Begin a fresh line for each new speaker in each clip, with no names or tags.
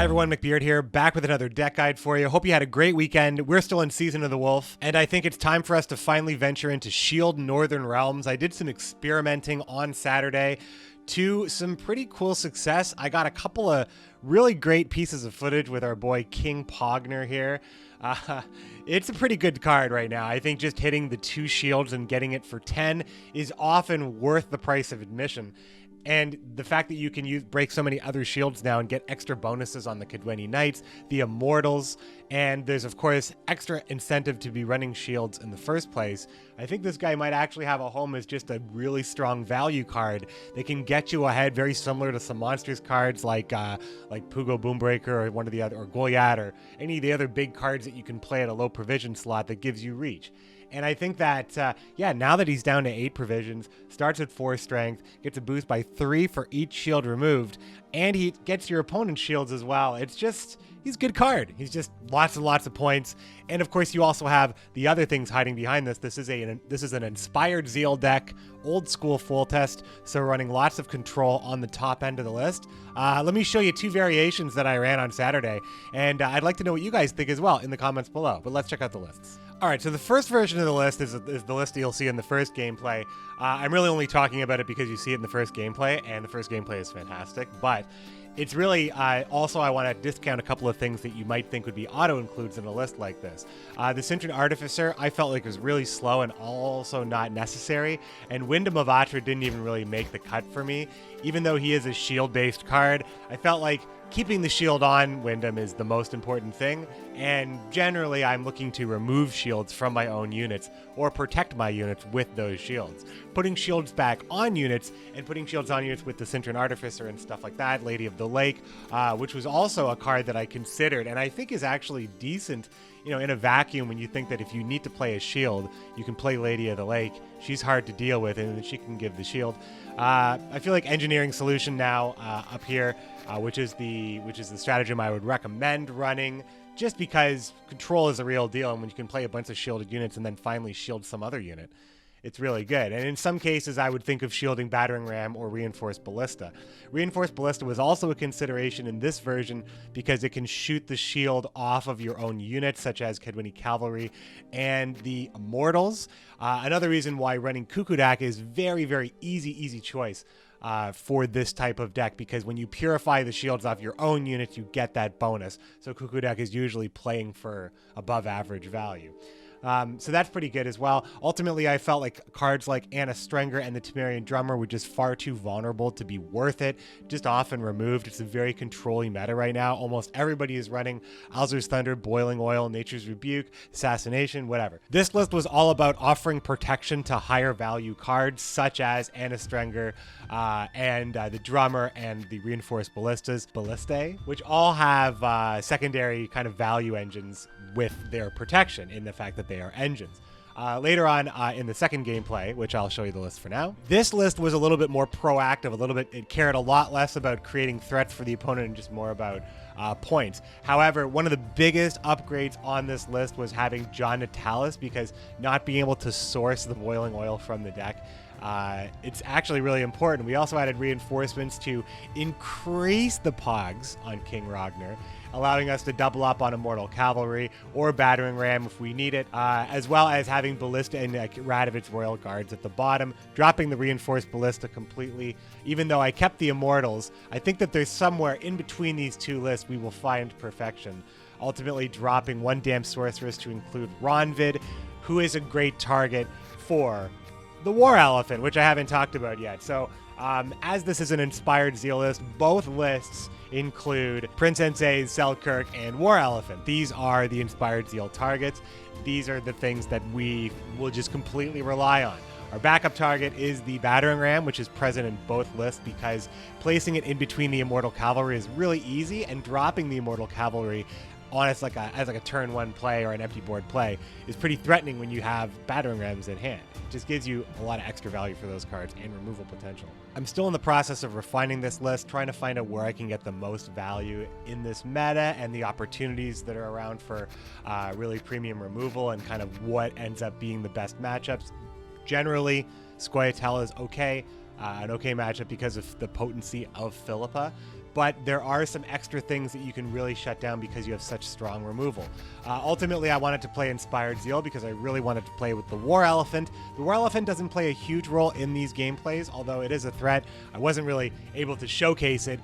everyone, McBeard here, back with another deck guide for you. Hope you had a great weekend. We're still in Season of the Wolf, and I think it's time for us to finally venture into Shield Northern Realms. I did some experimenting on Saturday to some pretty cool success. I got a couple of really great pieces of footage with our boy King Pogner here. It's a pretty good card right now. I think just hitting the 2 shields and getting it for 10 is often worth the price of admission. And the fact that you can break so many other shields now and get extra bonuses on the GWENT Knights, the Immortals, and there's of course extra incentive to be running shields in the first place. I think this guy might actually have a home as just a really strong value card that can get you ahead, very similar to some monsters cards like Pugo Boombreaker or one of the other, or Goliath, or any of the other big cards that you can play at a low provision slot that gives you reach. And I think that, now that he's down to 8 provisions, starts at 4 strength, gets a boost by 3 for each shield removed, and he gets your opponent's shields as well. It's just, he's a good card. He's just lots and lots of points. And of course, you also have the other things hiding behind this. This is an Inspired Zeal deck, old school full test, so running lots of control on the top end of the list. Let me show you 2 variations that I ran on Saturday, and I'd like to know what you guys think as well in the comments below. But let's check out the lists. All right, so the first version of the list is the list that you'll see in the first gameplay. I'm really only talking about it because you see it in the first gameplay, and the first gameplay is fantastic. But it's really, also I want to discount a couple of things that you might think would be auto-includes in a list like this. The Sintron Artificer, I felt like was really slow and also not necessary. And Wyndham of Atra didn't even really make the cut for me. Even though he is a shield-based card, I felt like keeping the shield on Wyndham is the most important thing, and generally I'm looking to remove shields from my own units or protect my units with those shields. Putting shields back on units and putting shields on units with the Sintron Artificer and stuff like that, Lady of the Lake, which was also a card that I considered and I think is actually decent, you know, in a vacuum when you think that if you need to play a shield, you can play Lady of the Lake. She's hard to deal with and she can give the shield. I feel like Engineering Solution now up here, which is the stratagem I would recommend running, just because control is a real deal, and when you can play a bunch of shielded units and then finally shield some other unit, it's really good. And in some cases, I would think of shielding Battering Ram or Reinforced Ballista. Reinforced Ballista was also a consideration in this version because it can shoot the shield off of your own units, such as GWENT Cavalry and the Immortals. Another reason why running Kukudak is very, very easy choice for this type of deck, because when you purify the shields off your own units, you get that bonus. So Kukudak is usually playing for above average value. So that's pretty good as well. Ultimately, I felt like cards like Anna Strenger and the Temerian Drummer were just far too vulnerable to be worth it, just often removed. It's a very controlling meta right now. Almost everybody is running Alzur's Thunder, Boiling Oil, Nature's Rebuke, Assassination, whatever. This list was all about offering protection to higher value cards such as Anna Strenger and the Drummer and the Reinforced Ballistae, which all have secondary kind of value engines with their protection in the fact that they are engines. Later on in the second gameplay, which I'll show you the list for now, this list was a little bit more proactive, it cared a lot less about creating threats for the opponent and just more about points. However, one of the biggest upgrades on this list was having John Natalis, because not being able to source the Boiling Oil from the deck, it's actually really important. We also added reinforcements to increase the pogs on King Ragnar, allowing us to double up on Immortal Cavalry or Battering Ram if we need it, as well as having Ballista and Radovid's Royal Guards at the bottom, dropping the Reinforced Ballista completely. Even though I kept the Immortals, I think that there's somewhere in between these two lists we will find perfection, ultimately dropping one damn Sorceress to include Ronvid, who is a great target for the War Elephant, which I haven't talked about yet. So as this is an Inspired Zeal list, both lists include Prince Ensei's, Selkirk, and War Elephant. These are the Inspired Zeal targets. These are the things that we will just completely rely on. Our backup target is the Battering Ram, which is present in both lists because placing it in between the Immortal Cavalry is really easy, and dropping the Immortal Cavalry on as like a turn 1 play or an empty board play is pretty threatening when you have Battering Rams in hand. It just gives you a lot of extra value for those cards and removal potential. I'm still in the process of refining this list, trying to find out where I can get the most value in this meta and the opportunities that are around for really premium removal and kind of what ends up being the best matchups. Generally, scoia'tael is okay. An okay matchup because of the potency of Philippa, but there are some extra things that you can really shut down because you have such strong removal. Ultimately, I wanted to play Inspired Zeal because I really wanted to play with the War Elephant. The War Elephant doesn't play a huge role in these gameplays, although it is a threat. I wasn't really able to showcase it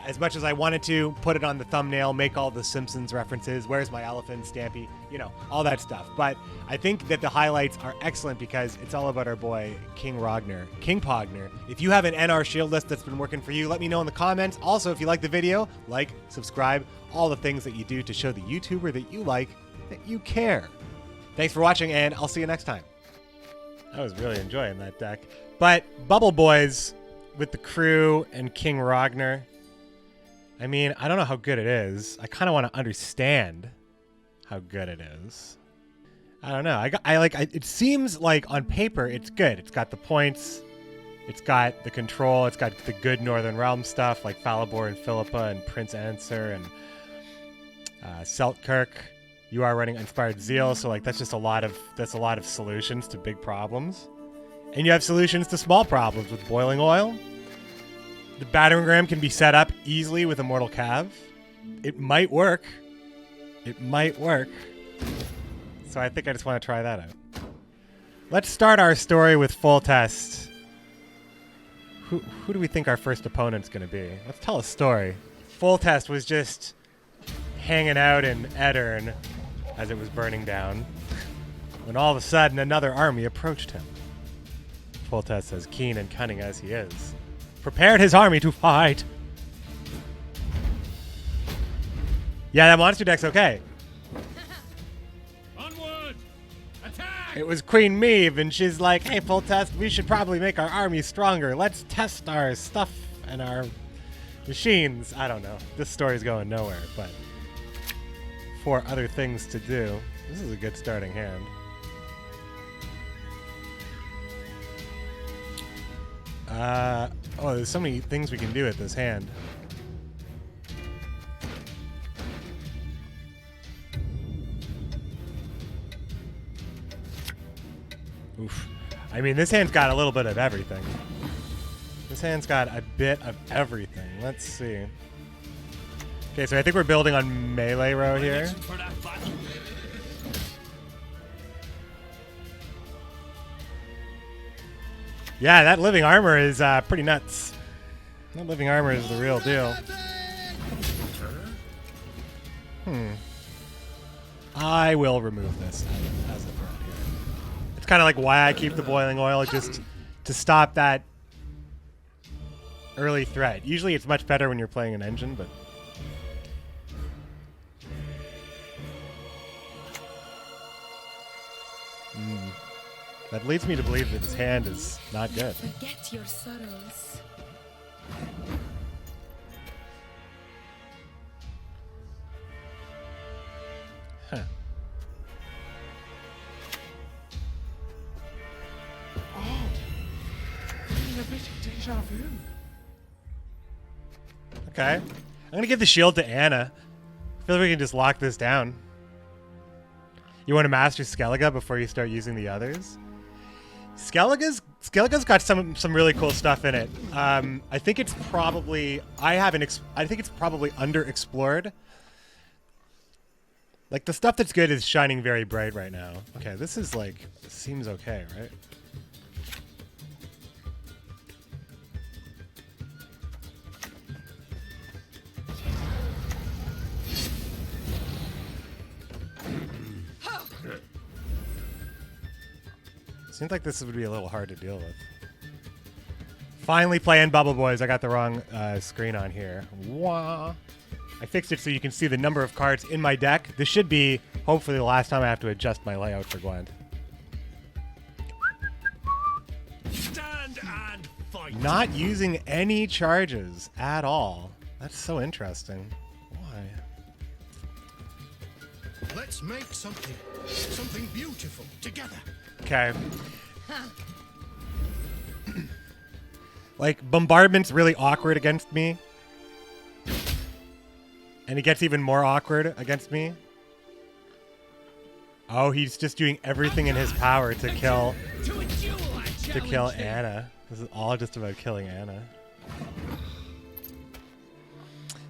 as much as I wanted to, put it on the thumbnail, make all the Simpsons references, where's my elephant, Stampy, you know, all that stuff. But I think that the highlights are excellent because it's all about our boy, King Pogner. If you have an NR shield list that's been working for you, let me know in the comments. Also, if you like the video, like, subscribe, all the things that you do to show the YouTuber that you like that you care. Thanks for watching, and I'll see you next time. I was really enjoying that deck. But Bubble Boys with the crew and King Ragnar, I mean, I don't know how good it is. I kind of want to understand how good it is. I don't know. It seems like on paper it's good. It's got the points. It's got the control. It's got the good Northern Realm stuff like Falibor and Philippa and Prince Answer and Seltkirk. You are running Inspired Zeal, so like that's a lot of solutions to big problems. And you have solutions to small problems with Boiling Oil. The battering ram can be set up easily with Immortal Cav. It might work. It might work. So I think I just want to try that out. Let's start our story with Full Test. Who do we think our first opponent's going to be? Let's tell a story. Full Test was just hanging out in Edirn as it was burning down, when all of a sudden another army approached him. Full Test, as keen and cunning as he is, prepared his army to fight. Yeah, that monster deck's okay.
Onward! Attack!
It was Queen Meave, and she's like, hey, Full Test, we should probably make our army stronger. Let's test our stuff and our machines. I don't know. This story's going nowhere, but for other things to do, this is a good starting hand. Oh, there's so many things we can do with this hand. Oof. I mean, this hand's got a little bit of everything. This hand's got a bit of everything. Let's see. Okay, so I think we're building on melee row here. Yeah, that living armor is pretty nuts. That living armor is the real deal. I will remove this as a threat here. It's kind of like why I keep the Boiling Oil, just to stop that early threat. Usually it's much better when you're playing an engine, but... That leads me to believe that his hand is not good.
Forget your sorrows.
Huh.
Oh, a bit of deja vu.
Okay. I'm going to give the shield to Anna. I feel like we can just lock this down. You want to master Skellige before you start using the others? Skellige's got some really cool stuff in it. I think it's probably I think it's probably underexplored. Like the stuff that's good is shining very bright right now. Okay, this seems okay, right? Seems like this would be a little hard to deal with. Finally playing Bubble Boys. I got the wrong screen on here. Wah. I fixed it so you can see the number of cards in my deck. This should be, hopefully, the last time I have to adjust my layout for Gwent.
Stand and fight.
Not using any charges at all. That's so interesting. Why?
Let's make something beautiful together.
Okay. Like, Bombardment's really awkward against me. And it gets even more awkward against me. Oh, he's just doing everything in his power to kill Anna. This is all just about killing Anna.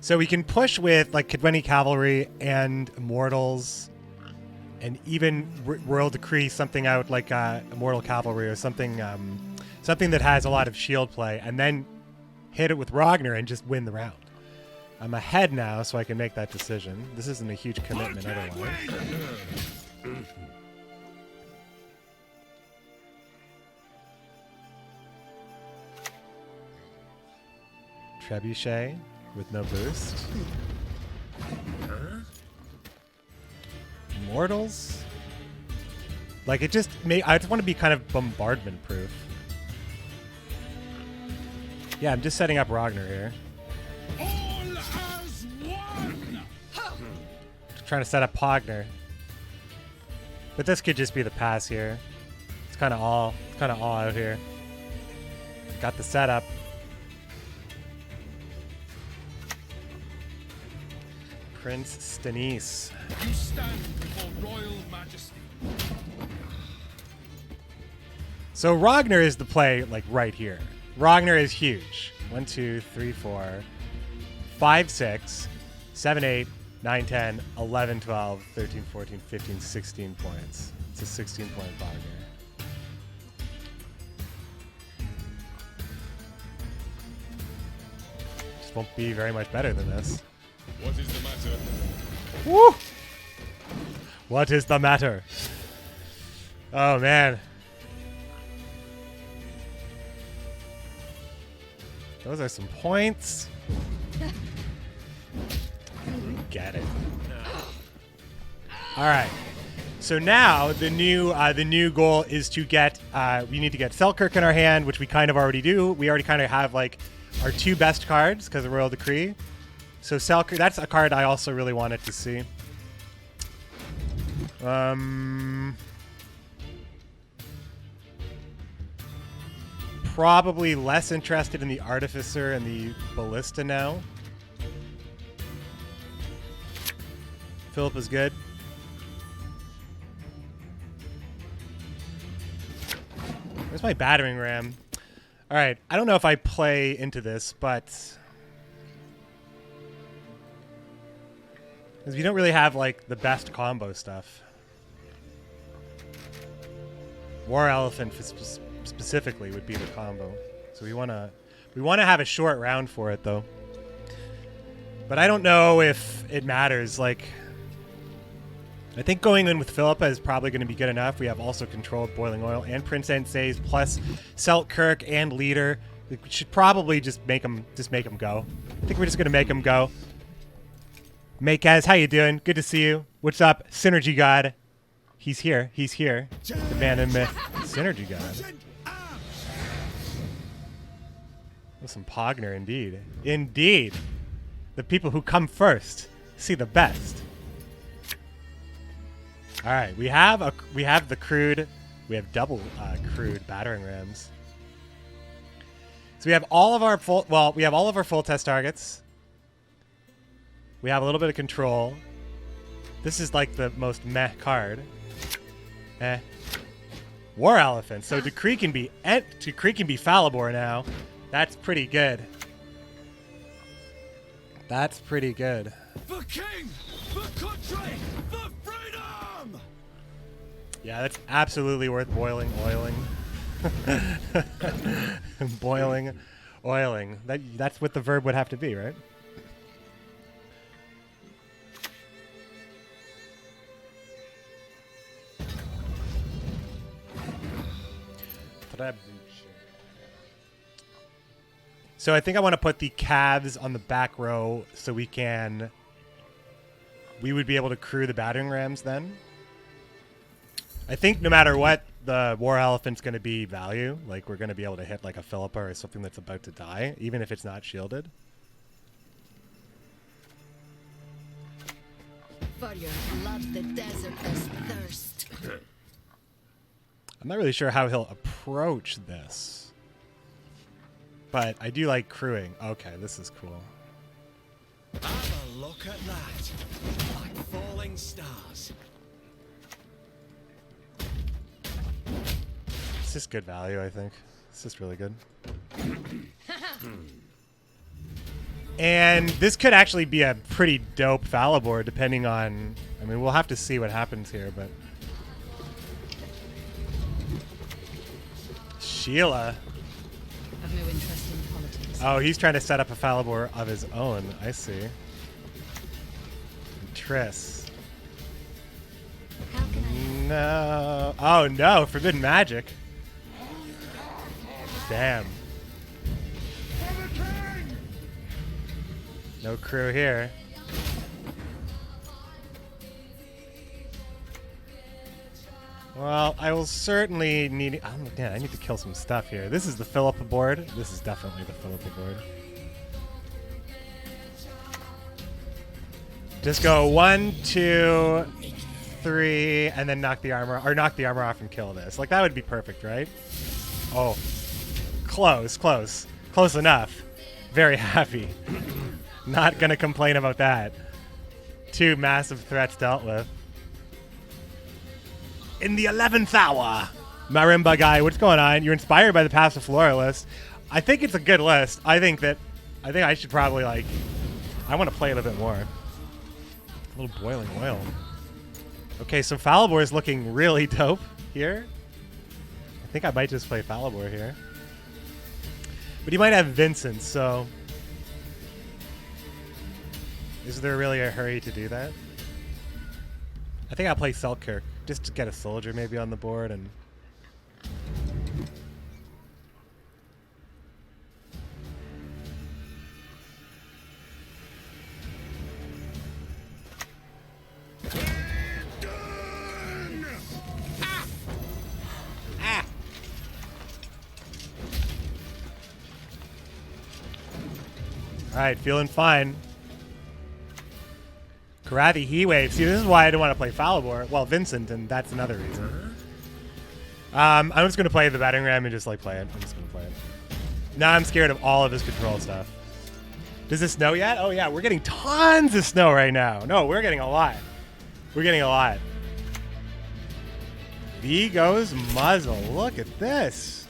So we can push with like GWENT Cavalry and Immortals, and even Royal Decree something out like Immortal Cavalry or something, something that has a lot of shield play, and then hit it with Ragnar and just win the round. I'm ahead now, so I can make that decision. This isn't a huge commitment otherwise. Trebuchet with no boost. Immortals? Like, it just I just want to be kind of bombardment proof. Yeah, I'm just setting up Ragnar here.
All as one!
Trying to set up Pogner. But this could just be the pass here. It's kind of all out here. Got the setup. Prince Stannis.
You stand before royal majesty.
So Ragnar is the play, like, right here. Ragnar is huge. 1, 2, 3, 4, 5, 6, 7, 8, 9, 10, 11, 12, 13, 14, 15, 16 points. It's a 16-point Ragnar. Just won't be very much better than this.
What is the matter?
Woo! What is the matter? Oh, man. Those are some points. Get it. All right. So now the new goal is to get. We need to get Selkirk in our hand, which we kind of already do. We already kind of have like our two best cards because of Royal Decree. So Selkirk, that's a card I also really wanted to see. Probably less interested in the Artificer and the Ballista now. Philip is good. Where's my battering ram? All right, I don't know if I play into this, but because we don't really have like the best combo stuff. War Elephant specifically would be the combo, so we wanna have a short round for it though. But I don't know if it matters. Like, I think going in with Philippa is probably going to be good enough. We have also control of Boiling Oil and Prince Ensei's plus Selkirk and Leader. We should probably just make him go. I think we're just going to make him go. Makaz, how you doing? Good to see you. What's up, Synergy God? He's here. He's here. The man in myth, Synergy God. With some Pogner, indeed. Indeed. The people who come first see the best. All right, we have the crude, we have double crude battering rams. So we have all of our full test targets. We have a little bit of control. This is like the most meh card. War Elephant. So Decree can be Falibor now. That's pretty good. That's pretty good.
The king! The country! The freedom!
Yeah, that's absolutely worth oiling. Oiling. That's what the verb would have to be, right? So I think I want to put the calves on the back row so we would be able to crew the battering rams then. I think no matter what, the War Elephant's going to be value. Like, we're going to be able to hit like a Philippa or something that's about to die, even if it's not shielded.
Warrior loves the desert as thirst.
I'm not really sure how he'll approach this. But I do like crewing. Okay, this is cool.
Have a look at that. Like falling stars.
It's just good value, I think. It's just really good. And this could actually be a pretty dope Falibor, depending on... I mean, we'll have to see what happens here, but... Sheila.
I've no interest in politics.
Oh, he's trying to set up a Falibor of his own. I see. Triss.
How can I?
No. Oh, no. Forbidden magic. Damn. No crew here. Well, I will certainly need... Oh, man, I need to kill some stuff here. This is the Philippa board. This is definitely the Philippa board. Just go 1, 2, 3, and then knock the armor... Or knock the armor off and kill this. Like, that would be perfect, right? Oh. Close, close. Close enough. Very happy. Not gonna complain about that. 2 massive threats dealt with. In the 11th hour. Marimba guy, what's going on? You're inspired by the Passive Flora list. I think it's a good list. I think I should probably, like... I want to play it a bit more. A little boiling oil. Okay, so Falibor is looking really dope here. I think I might just play Falibor here. But he might have Vincent, so... Is there really a hurry to do that? I think I'll play Selkirk, just to get a soldier maybe on the board and... Alright, feeling fine. Karathi Heatwave. See, this is why I didn't want to play Falibor. Well, Vincent, and that's another reason. I'm just going to play the Battering Ram and just, like, play it. I'm just going to play it. Now I'm scared of all of his control stuff. Does it snow yet? Oh, yeah, we're getting tons of snow right now. No, we're getting a lot. We're getting a lot. V goes muzzle. Look at this.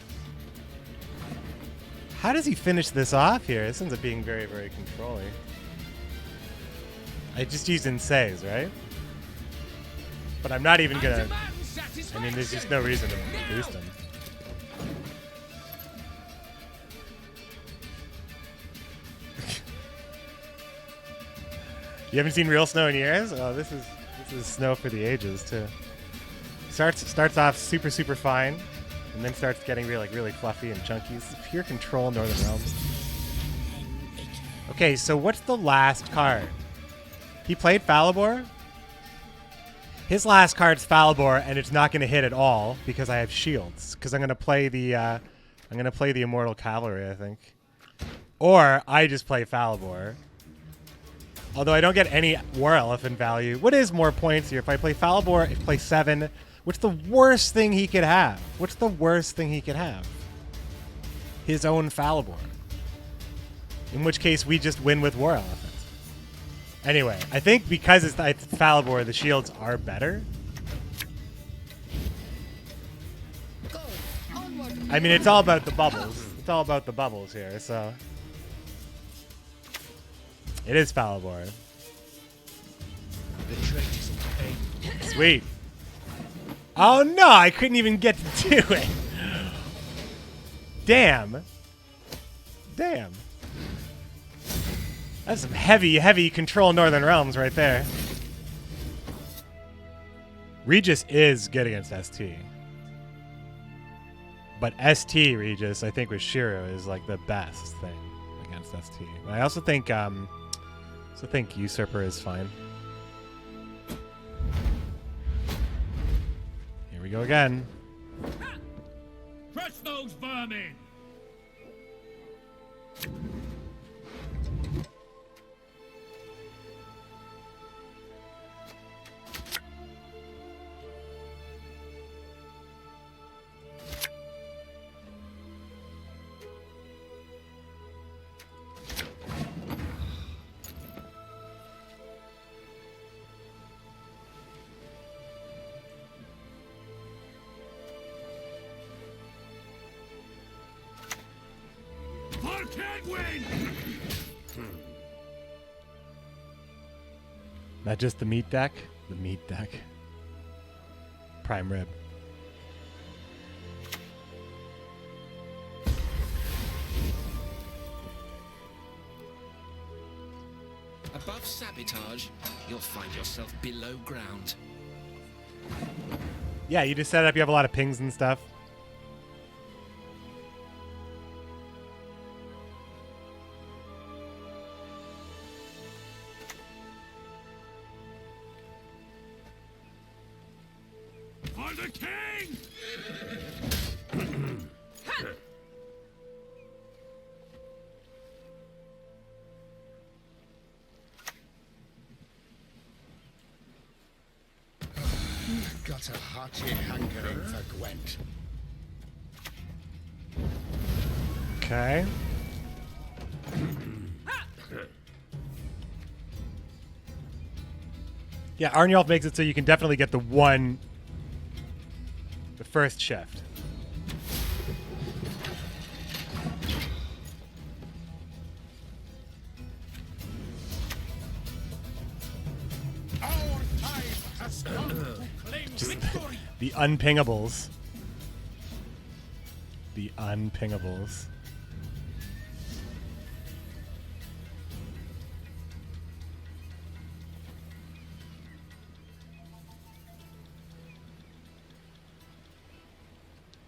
How does he finish this off here? This ends up being very, very controlling. I just used Insays, right? But I'm not even gonna... I mean, there's just no reason to boost him. You haven't seen real snow in years? Oh, this is snow for the ages, too. Starts off super, super fine, and then starts getting really fluffy and chunky. It's pure control Northern Realms. Okay, so what's the last card? He played Falibor. His last card's Falibor, and it's not going to hit at all because I have shields. Because I'm going to play the Immortal Cavalry, I think, or I just play Falibor. Although I don't get any War Elephant value. What is more points here? If I play Falibor, if I play 7, what's the worst thing he could have? What's the worst thing he could have? His own Falibor. In which case, we just win with War Elephant. Anyway, I think because it's Falibor, the shields are better. I mean, it's all about the bubbles. It's all about the bubbles here, so... It is Falibor. Sweet. Oh no, I couldn't even get to do it. Damn. Damn. That's some heavy control Northern Realms right there. Regis is good against ST. But ST Regis, I think with Shiro, is like the best thing against ST. I also think Usurper is fine. Here we go again.
Crush those vermin! Can't win!
Not just the meat deck. The meat deck. Prime rib.
Above sabotage, you'll find yourself below ground.
Yeah, you just set it up. You have a lot of pings and stuff.
For the king!
Got a hearty hankering for Gwent.
Okay. Yeah, Arnulf makes it so you can definitely get the first shift.
Our time has come to claim
Just
victory.
the unpingables. The unpingables.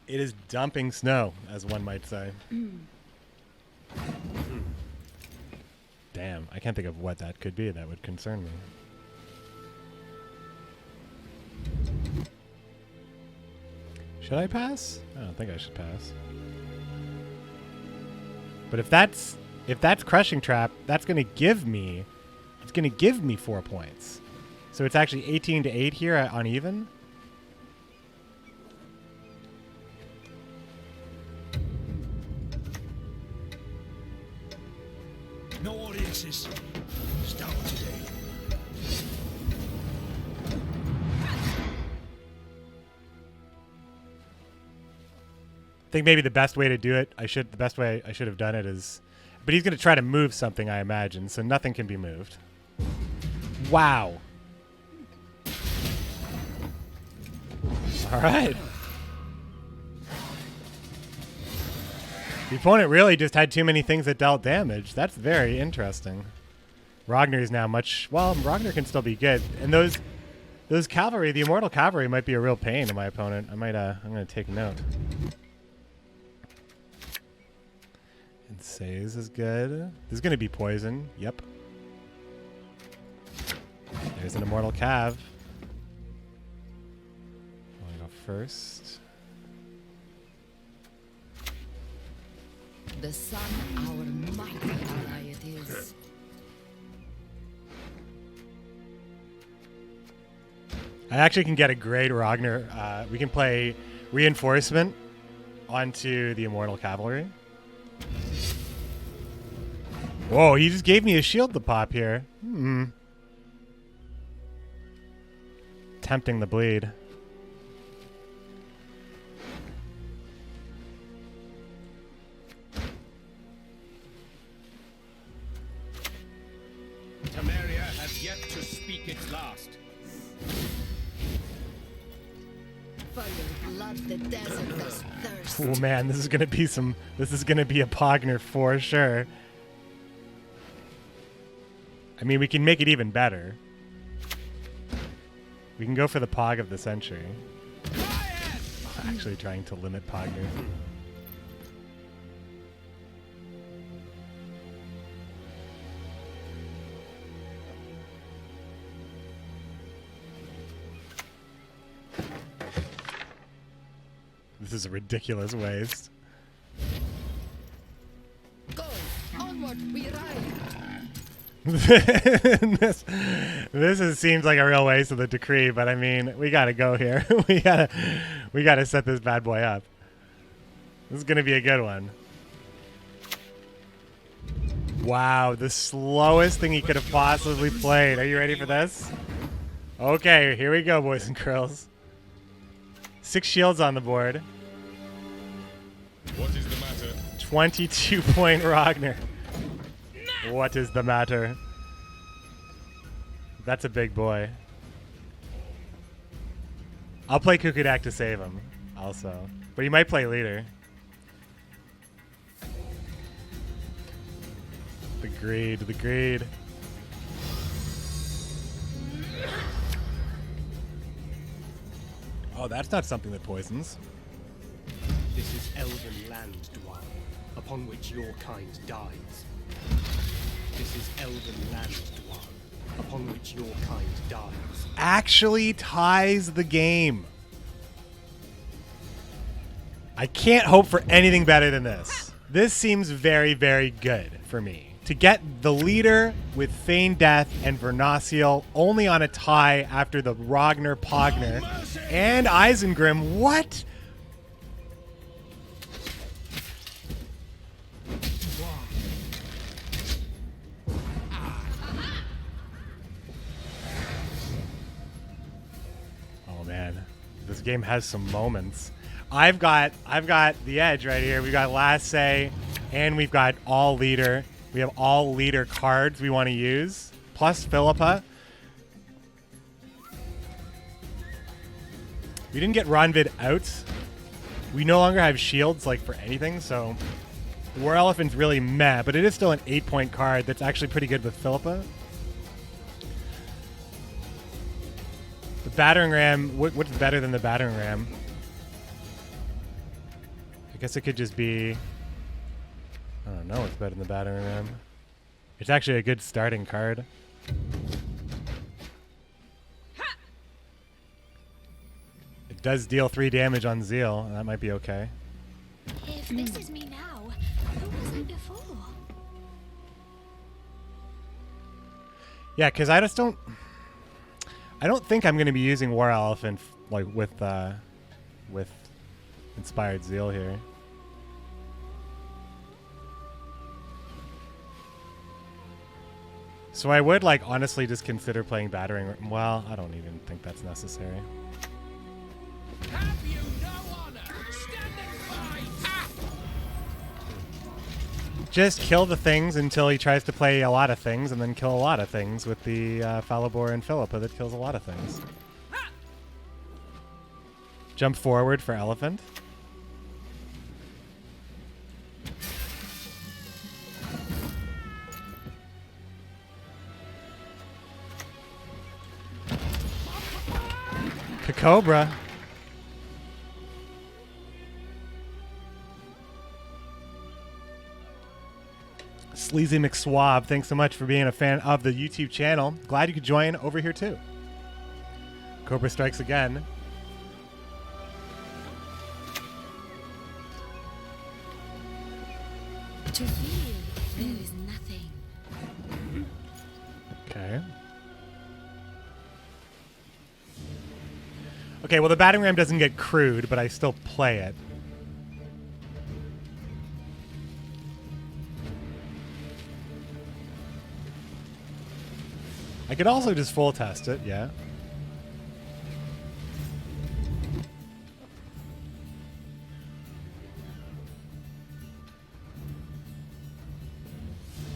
It is dumping snow, as one might say. Damn, I can't think of what that could be that would concern me. Should I pass? I don't think I should pass. But if that's crushing trap, that's gonna give me 4 points. So it's actually 18 to 8 here on even.
No audiences. Start today.
I think maybe the best way to do it, the best way I should have done it is, but he's going to try to move something, I imagine, so nothing can be moved. Wow. All right. The opponent really just had too many things that dealt damage. That's very interesting. Ragnar is now Ragnar can still be good. And those cavalry, the immortal cavalry might be a real pain to my opponent. I'm going to take note. And Says is good. There's going to be poison. Yep. There's an immortal cav. I want to go first.
The sun, our mighty ally it is.
I actually can get a great Ragnar. We can play reinforcement onto the immortal cavalry. Whoa, he just gave me a shield to pop here. Tempting the bleed.
Temeria has yet to speak its last.
For your blood, the desert does thirst.
Oh man, this is gonna be a Pogner for sure. I mean, we can make it even better. We can go for the Pog of the century. Actually trying to limit Pogner. This is a ridiculous waste.
Go, onward we ride.
Seems like a real waste of the decree, but I mean, we gotta go here. we gotta set this bad boy up. This is gonna be a good one. Wow, the slowest thing he could have possibly played. Are you ready for this? Okay, here we go, boys and girls. 6 shields on the board.
What is the matter?
22-point Ragnar. What is the matter? That's a big boy. I'll play Kukudak to save him, also. But he might play leader. The greed, the greed. Oh, that's not something that poisons.
This is elven land, Dwar, upon which your kind dies. This is elven land, Dwar, upon which your kind dies.
Actually ties the game. I can't hope for anything better than this. This seems very, very good for me. To get the leader with Feign Death and Vernaciel only on a tie after the Ragnar Pogner and Isengrim. What? Oh man, this game has some moments. I've got the edge right here. We've got Last Say, and we've got all leader. We have all leader cards we want to use, plus Philippa. We didn't get Ronvid out. We no longer have shields like for anything, so the War Elephant's really meh, but it is still an 8-point card that's actually pretty good with Philippa. The Battering Ram, what's better than the Battering Ram? I guess it could just be... I don't know what's better than the Battering Ram. It's actually a good starting card. It does deal 3 damage on Zeal, and that might be okay.
If this is me now, who was I before?
Yeah, because I just don't... I don't think I'm going to be using War Elephant like with Inspired Zeal here. So I would, like, honestly just consider playing Battering... Well, I don't even think that's necessary.
Have you no honor? Stand and fight!
Just kill the things until he tries to play a lot of things, and then kill a lot of things with the Falibor and Philippa that kills a lot of things. Jump forward for Elephant. Cobra. Sleazy McSwab, thanks so much for being a fan of the YouTube channel. Glad you could join over here too. Cobra strikes again.
To feel there is nothing.
Okay. Okay, well the Battering Ram doesn't get crude, but I still play it. I could also just full test it, yeah.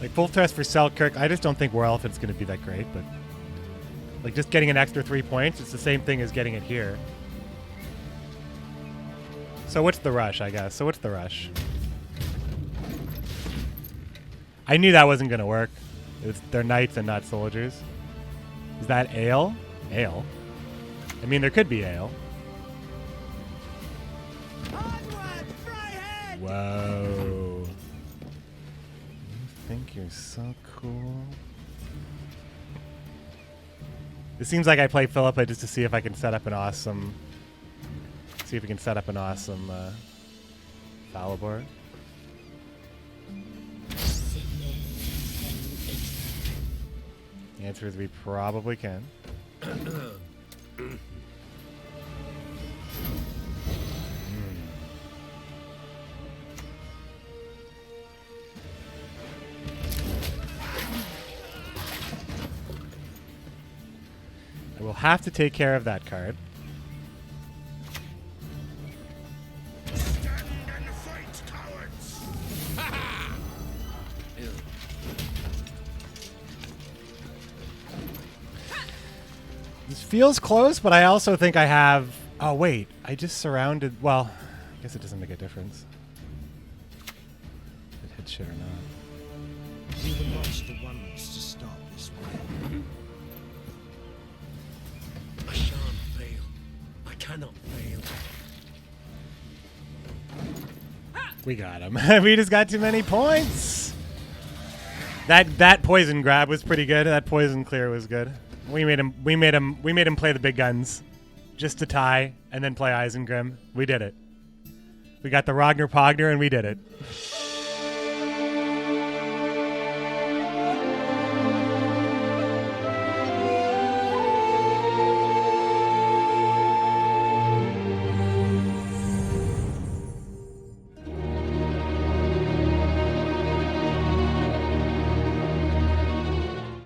Like full test for Selkirk, I just don't think War Elephant's going to be that great, but like just getting an extra 3 points, it's the same thing as getting it here. So what's the rush, I guess? So what's the rush? I knew that wasn't going to work. They're knights and not soldiers. Is that ale? Ale? I mean, there could be ale.
Onward, Freihead!
Whoa. You think you're so cool? It seems like I play Philippa just to see if I can set up an awesome... See if we can set up an awesome Falibor. The answer is we probably can. I will have to take care of that card.
Stand and fight, cowards!
feels close, but I also think I have... Oh, wait. I just surrounded... Well, I guess it doesn't make a difference. If it hits shit or not.
We were not the ones to start this war.
I shan't fail. I cannot fail.
We got him. We just got too many points. That poison grab was pretty good. That poison clear was good. We made him play the big guns just to tie and then play Isengrim. We did it. We got the Ragnar Pogner and we did it.